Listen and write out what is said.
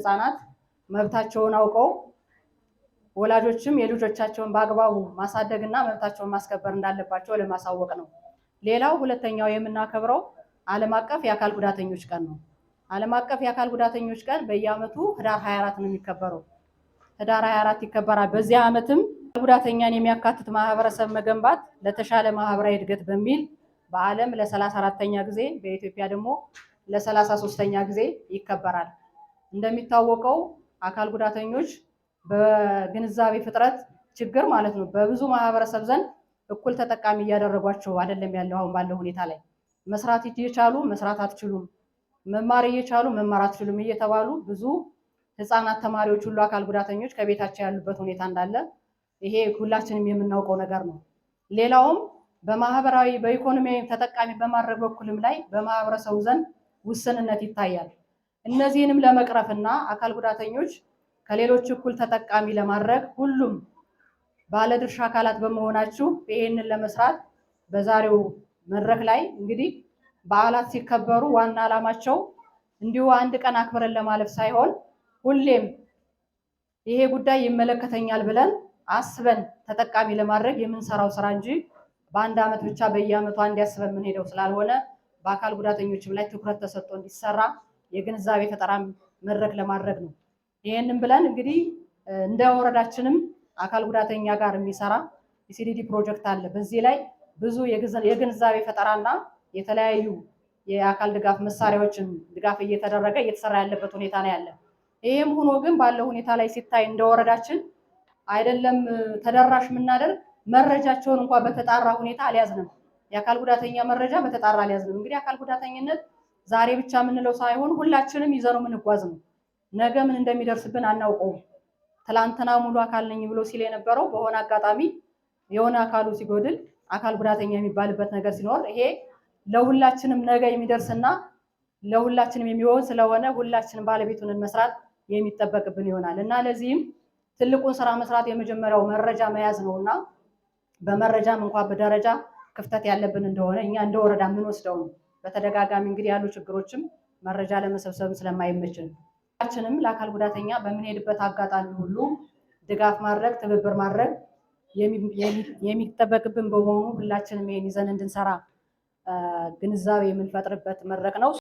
ህፃናት መብታቸውን አውቀው ወላጆችም የልጆቻቸውን በአግባቡ ማሳደግና መብታቸውን ማስከበር እንዳለባቸው ለማሳወቅ ነው። ሌላው ሁለተኛው የምናከብረው ዓለም አቀፍ የአካል ጉዳተኞች ቀን ነው። ዓለም አቀፍ የአካል ጉዳተኞች ቀን በየዓመቱ ህዳር 24 ነው የሚከበረው። ህዳር 24 ይከበራል። በዚህ ዓመትም ጉዳተኛን የሚያካትት ማህበረሰብ መገንባት ለተሻለ ማህበራዊ እድገት በሚል በዓለም ለ34ኛ ጊዜ በኢትዮጵያ ደግሞ ለ33ኛ ጊዜ ይከበራል። እንደሚታወቀው አካል ጉዳተኞች በግንዛቤ ፍጥረት ችግር ማለት ነው በብዙ ማህበረሰብ ዘንድ እኩል ተጠቃሚ እያደረጓቸው አይደለም ያለው። አሁን ባለው ሁኔታ ላይ መስራት እየቻሉ መስራት አትችሉም፣ መማር እየቻሉ መማር አትችሉም እየተባሉ ብዙ ህፃናት ተማሪዎች ሁሉ አካል ጉዳተኞች ከቤታቸው ያሉበት ሁኔታ እንዳለ ይሄ ሁላችንም የምናውቀው ነገር ነው። ሌላውም በማህበራዊ በኢኮኖሚያዊ ተጠቃሚ በማድረግ በኩልም ላይ በማህበረሰቡ ዘንድ ውስንነት ይታያል። እነዚህንም ለመቅረፍና አካል ጉዳተኞች ከሌሎች እኩል ተጠቃሚ ለማድረግ ሁሉም ባለድርሻ አካላት በመሆናችሁ ይሄንን ለመስራት በዛሬው መድረክ ላይ እንግዲህ በዓላት ሲከበሩ ዋና ዓላማቸው እንዲሁ አንድ ቀን አክብረን ለማለፍ ሳይሆን ሁሌም ይሄ ጉዳይ ይመለከተኛል ብለን አስበን ተጠቃሚ ለማድረግ የምንሰራው ስራ እንጂ በአንድ ዓመት ብቻ በየዓመቱ አንድ ያስበን የምንሄደው ስላልሆነ በአካል ጉዳተኞችም ላይ ትኩረት ተሰጥቶ እንዲሰራ የግንዛቤ ፈጠራ መድረክ ለማድረግ ነው። ይሄንን ብለን እንግዲህ እንደ ወረዳችንም አካል ጉዳተኛ ጋር የሚሰራ የሲዲዲ ፕሮጀክት አለ። በዚህ ላይ ብዙ የግንዛቤ ፈጠራና የተለያዩ የአካል ድጋፍ መሳሪያዎችን ድጋፍ እየተደረገ እየተሰራ ያለበት ሁኔታ ነው ያለ። ይሄም ሆኖ ግን ባለው ሁኔታ ላይ ሲታይ እንደ ወረዳችን አይደለም ተደራሽ የምናደርግ መረጃቸውን እንኳን በተጣራ ሁኔታ አልያዝንም። የአካል ጉዳተኛ መረጃ በተጣራ አልያዝንም። እንግዲህ አካል ጉዳተኝነት ዛሬ ብቻ የምንለው ሳይሆን ሁላችንም ይዘነው የምንጓዝ ነው። ነገ ምን እንደሚደርስብን አናውቀውም። ትላንትና ሙሉ አካል ነኝ ብሎ ሲል የነበረው በሆነ አጋጣሚ የሆነ አካሉ ሲጎድል አካል ጉዳተኛ የሚባልበት ነገር ሲኖር ይሄ ለሁላችንም ነገ የሚደርስና ለሁላችንም የሚሆን ስለሆነ ሁላችንም ባለቤቱን መስራት የሚጠበቅብን ይሆናል እና ለዚህም ትልቁን ስራ መስራት የመጀመሪያው መረጃ መያዝ ነውና በመረጃም እንኳን በደረጃ ክፍተት ያለብን እንደሆነ እኛ እንደ ወረዳ የምንወስደው ነው። በተደጋጋሚ እንግዲህ ያሉ ችግሮችም መረጃ ለመሰብሰብ ስለማይመችን ሁላችንም ለአካል ጉዳተኛ በምንሄድበት አጋጣሚ ሁሉ ድጋፍ ማድረግ ትብብር ማድረግ የሚጠበቅብን በመሆኑ ሁላችንም ይሄን ይዘን እንድንሰራ ግንዛቤ የምንፈጥርበት መድረክ ነው።